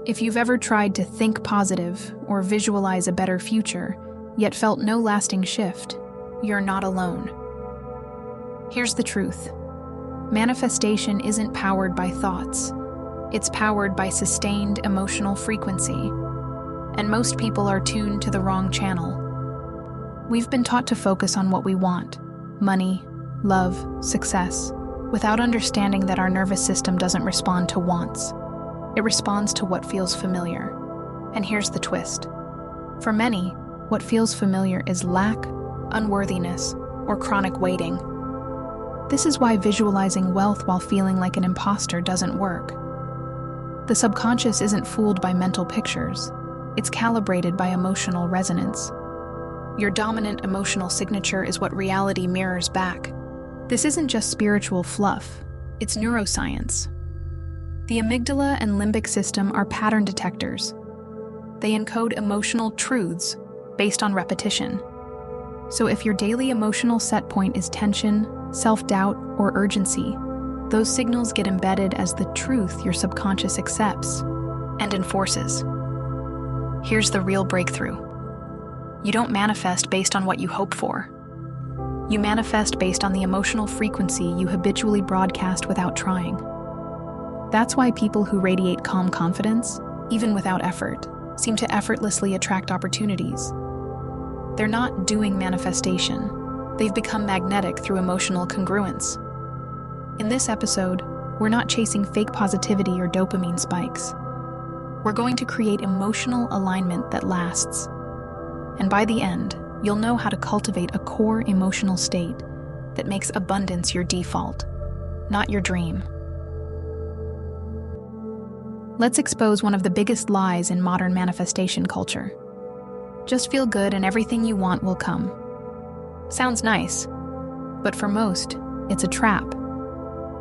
If you've ever tried to think positive or visualize a better future, yet felt no lasting shift, you're not alone. Here's the truth. Manifestation isn't powered by thoughts. It's powered by sustained emotional frequency. And most people are tuned to the wrong channel. We've been taught to focus on what we want: money, love, success, without understanding that our nervous system doesn't respond to wants. It responds to what feels familiar. And here's the twist. For many, what feels familiar is lack, unworthiness, or chronic waiting. This is why visualizing wealth while feeling like an imposter doesn't work. The subconscious isn't fooled by mental pictures. It's calibrated by emotional resonance. Your dominant emotional signature is what reality mirrors back. This isn't just spiritual fluff, it's neuroscience. The amygdala and limbic system are pattern detectors. They encode emotional truths based on repetition. So if your daily emotional set point is tension, self-doubt, or urgency, those signals get embedded as the truth your subconscious accepts and enforces. Here's the real breakthrough. You don't manifest based on what you hope for. You manifest based on the emotional frequency you habitually broadcast without trying. That's why people who radiate calm confidence, even without effort, seem to effortlessly attract opportunities. They're not doing manifestation. They've become magnetic through emotional congruence. In this episode, we're not chasing fake positivity or dopamine spikes. We're going to create emotional alignment that lasts. And by the end, you'll know how to cultivate a core emotional state that makes abundance your default, not your dream. Let's expose one of the biggest lies in modern manifestation culture. Just feel good and everything you want will come. Sounds nice, but for most, it's a trap.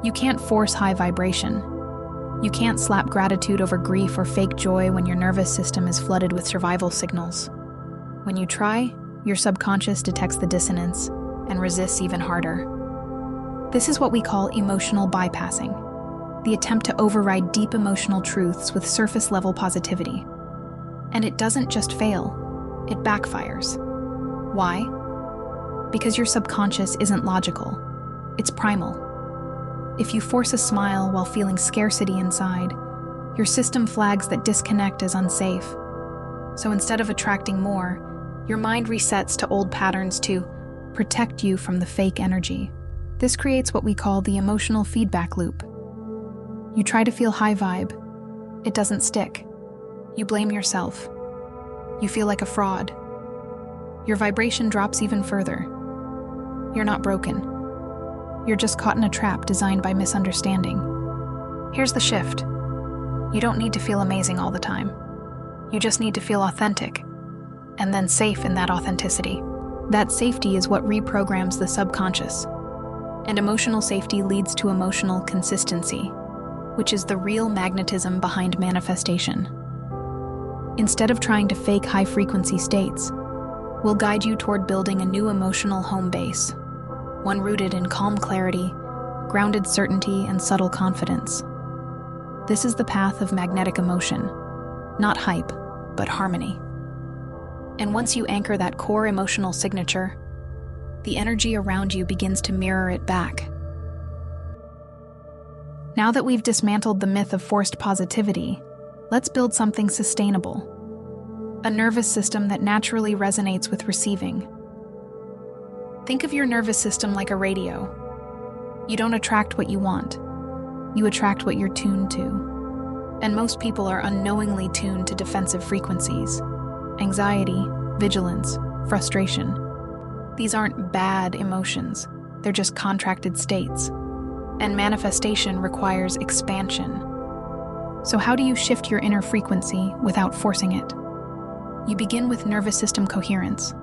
You can't force high vibration. You can't slap gratitude over grief or fake joy when your nervous system is flooded with survival signals. When you try, your subconscious detects the dissonance and resists even harder. This is what we call emotional bypassing, the attempt to override deep emotional truths with surface-level positivity. And it doesn't just fail, it backfires. Why? Because your subconscious isn't logical, it's primal. If you force a smile while feeling scarcity inside, your system flags that disconnect as unsafe. So instead of attracting more, your mind resets to old patterns to protect you from the fake energy. This creates what we call the emotional feedback loop. You try to feel high vibe. It doesn't stick. You blame yourself. You feel like a fraud. Your vibration drops even further. You're not broken. You're just caught in a trap designed by misunderstanding. Here's the shift. You don't need to feel amazing all the time. You just need to feel authentic, and then safe in that authenticity. That safety is what reprograms the subconscious. And emotional safety leads to emotional consistency, which is the real magnetism behind manifestation. Instead of trying to fake high-frequency states, we'll guide you toward building a new emotional home base, one rooted in calm clarity, grounded certainty, and subtle confidence. This is the path of magnetic emotion, not hype, but harmony. And once you anchor that core emotional signature, the energy around you begins to mirror it back. Now that we've dismantled the myth of forced positivity, let's build something sustainable. A nervous system that naturally resonates with receiving. Think of your nervous system like a radio. You don't attract what you want. You attract what you're tuned to. And most people are unknowingly tuned to defensive frequencies. Anxiety, vigilance, frustration. These aren't bad emotions. They're just contracted states. And manifestation requires expansion. So how do you shift your inner frequency without forcing it? You begin with nervous system coherence.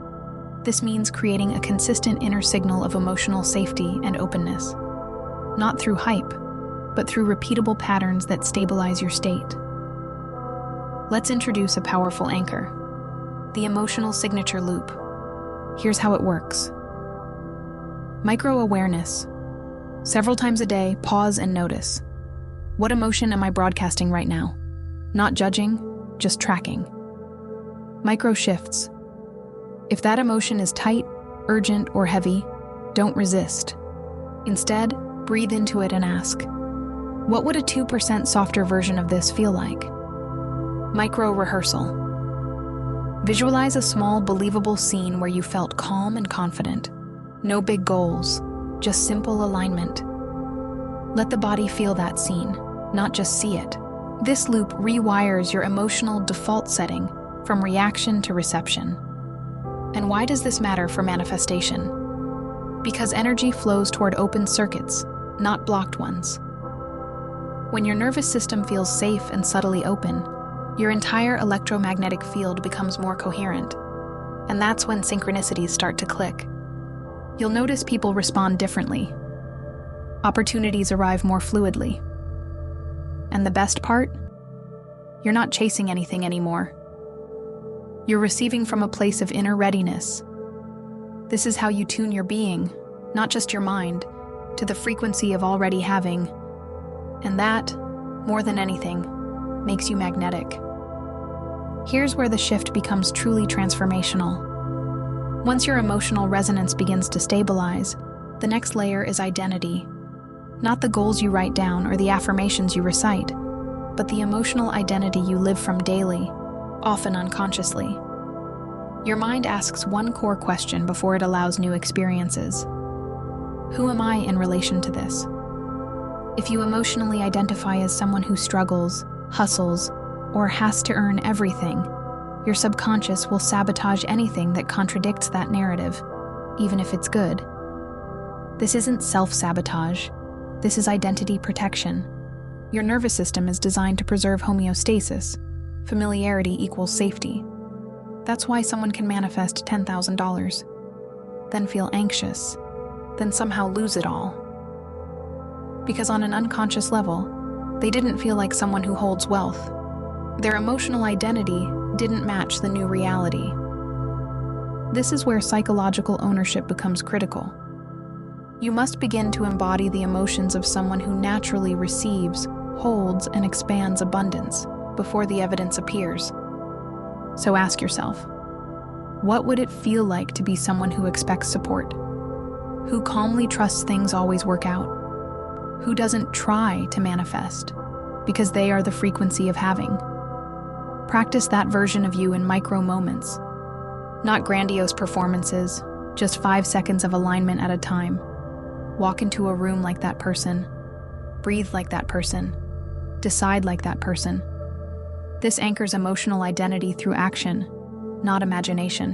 This means creating a consistent inner signal of emotional safety and openness. Not through hype, but through repeatable patterns that stabilize your state. Let's introduce a powerful anchor, the emotional signature loop. Here's how it works. Micro-awareness. Several times a day, pause and notice. What emotion am I broadcasting right now? Not judging, just tracking. Micro shifts. If that emotion is tight, urgent, or heavy, don't resist. Instead, breathe into it and ask, what would a 2% softer version of this feel like? Micro rehearsal. Visualize a small, believable scene where you felt calm and confident. No big goals, just simple alignment. Let the body feel that scene, not just see it. This loop rewires your emotional default setting from reaction to reception. And why does this matter for manifestation? Because energy flows toward open circuits, not blocked ones. When your nervous system feels safe and subtly open, your entire electromagnetic field becomes more coherent. And that's when synchronicities start to click. You'll notice people respond differently. Opportunities arrive more fluidly. And the best part? You're not chasing anything anymore. You're receiving from a place of inner readiness. This is how you tune your being, not just your mind, to the frequency of already having. And that, more than anything, makes you magnetic. Here's where the shift becomes truly transformational. Once your emotional resonance begins to stabilize, the next layer is identity. Not the goals you write down or the affirmations you recite, but the emotional identity you live from daily, often unconsciously. Your mind asks one core question before it allows new experiences. Who am I in relation to this? If you emotionally identify as someone who struggles, hustles, or has to earn everything, your subconscious will sabotage anything that contradicts that narrative, even if it's good. This isn't self-sabotage. This is identity protection. Your nervous system is designed to preserve homeostasis. Familiarity equals safety. That's why someone can manifest $10,000, then feel anxious, then somehow lose it all. Because on an unconscious level, they didn't feel like someone who holds wealth. Their emotional identity didn't match the new reality. This is where psychological ownership becomes critical. You must begin to embody the emotions of someone who naturally receives, holds, and expands abundance before the evidence appears. So ask yourself, what would it feel like to be someone who expects support? Who calmly trusts things always work out? Who doesn't try to manifest because they are the frequency of having? Practice that version of you in micro moments. Not grandiose performances, just 5 seconds of alignment at a time. Walk into a room like that person. Breathe like that person. Decide like that person. This anchors emotional identity through action, not imagination.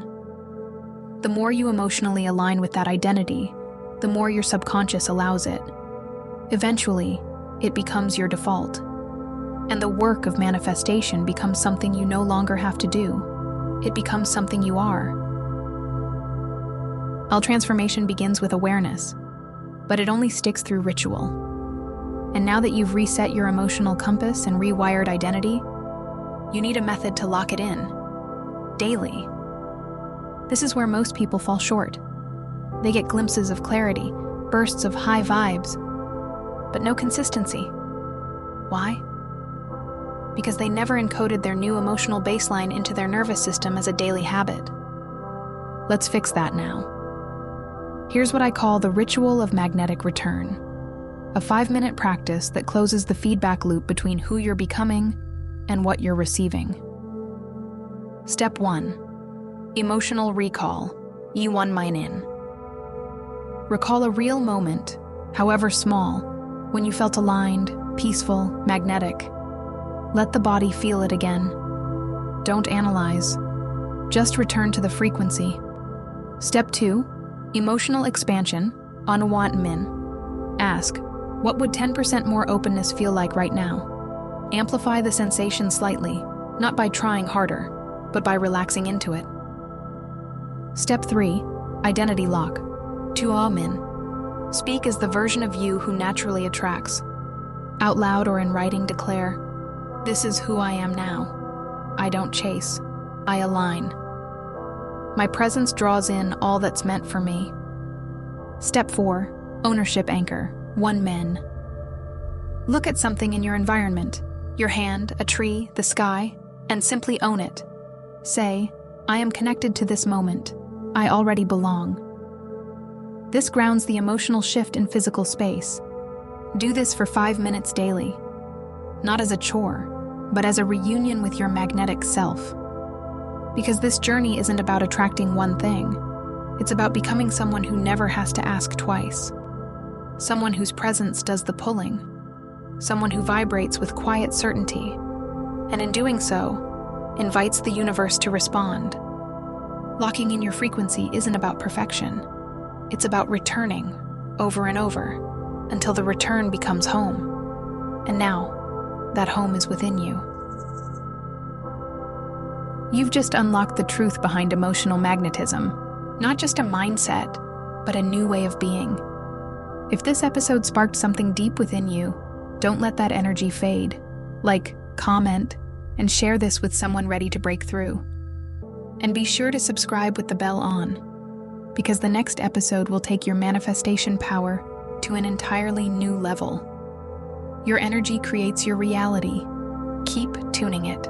The more you emotionally align with that identity, the more your subconscious allows it. Eventually, it becomes your default. And the work of manifestation becomes something you no longer have to do. It becomes something you are. All transformation begins with awareness, but it only sticks through ritual. And now that you've reset your emotional compass and rewired identity, you need a method to lock it in, daily. This is where most people fall short. They get glimpses of clarity, bursts of high vibes, but no consistency. Why? Because they never encoded their new emotional baseline into their nervous system as a daily habit. Let's fix that now. Here's what I call the ritual of magnetic return, a 5-minute practice that closes the feedback loop between who you're becoming and what you're receiving. Step 1. Emotional recall. Yi Wan Mine In. Recall a real moment, however small, when you felt aligned, peaceful, magnetic. Let the body feel it again. Don't analyze. Just return to the frequency. Step 2. Emotional expansion. An Want Min. Ask, what would 10% more openness feel like right now? Amplify the sensation slightly, not by trying harder, but by relaxing into it. Step 3. Identity lock. Tu Min. Speak as the version of you who naturally attracts. Out loud or in writing declare, this is who I am now. I don't chase. I align. My presence draws in all that's meant for me. Step 4. Ownership anchor. One Men. Look at something in your environment, Your hand, a tree, the sky, and simply own it. Say, I am connected to this moment. I already belong. This grounds the emotional shift in physical space. Do this for 5 minutes daily. Not as a chore, but as a reunion with your magnetic self. Because this journey isn't about attracting one thing. It's about becoming someone who never has to ask twice. Someone whose presence does the pulling. Someone who vibrates with quiet certainty. And in doing so, invites the universe to respond. Locking in your frequency isn't about perfection. It's about returning, over and over, until the return becomes home. And now, that home is within you. You've just unlocked the truth behind emotional magnetism. Not just a mindset, but a new way of being. If this episode sparked something deep within you, don't let that energy fade. Like, comment, and share this with someone ready to break through. And be sure to subscribe with the bell on, because the next episode will take your manifestation power to an entirely new level. Your energy creates your reality. Keep tuning it.